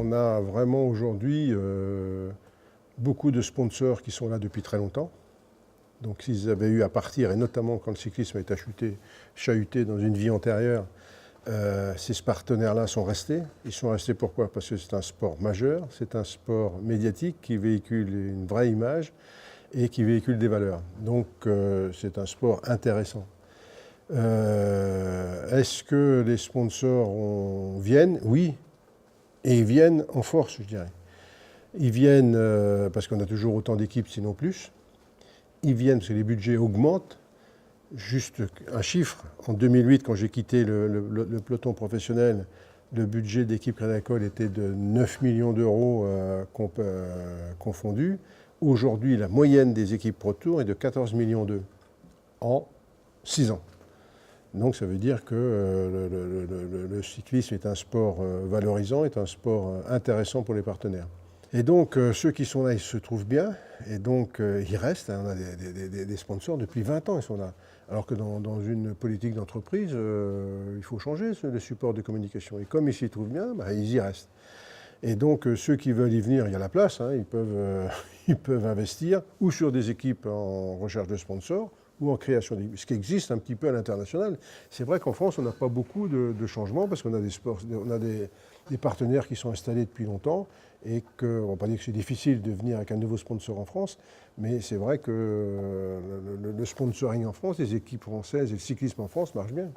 on a vraiment aujourd'hui beaucoup de sponsors qui sont là depuis très longtemps. Donc s'ils avaient eu à partir, et notamment quand le cyclisme a été chahuté dans une vie antérieure, ces partenaires-là sont restés. Ils sont restés pourquoi? Parce que c'est un sport majeur, c'est un sport médiatique qui véhicule une vraie image et qui véhicule des valeurs. Donc c'est un sport intéressant. Est-ce que les sponsors viennent? Oui, et ils viennent en force, je dirais. Ils viennent parce qu'on a toujours autant d'équipes, sinon plus. Ils viennent parce que les budgets augmentent. Juste un chiffre, en 2008, quand j'ai quitté le peloton professionnel, le budget d'équipe Crédit Agricole était de 9 millions d'euros confondus. Aujourd'hui, la moyenne des équipes Pro Tour est de 14 millions d'euros en 6 ans. Donc ça veut dire que le cyclisme est un sport valorisant, est un sport intéressant pour les partenaires. Et donc ceux qui sont là, ils se trouvent bien, et donc ils restent. On a des sponsors depuis 20 ans, ils sont là. Alors que dans une politique d'entreprise, il faut changer le support de communication. Et comme ils s'y trouvent bien, ils y restent. Et donc ceux qui veulent y venir, il y a la place, hein, ils peuvent investir ou sur des équipes en recherche de sponsors, ou en création d'équipes, ce qui existe un petit peu à l'international. C'est vrai qu'en France, on n'a pas beaucoup de changements parce qu'on a des partenaires qui sont installés depuis longtemps et on ne va pas dire que c'est difficile de venir avec un nouveau sponsor en France, mais c'est vrai que le sponsoring en France, les équipes françaises et le cyclisme en France marchent bien.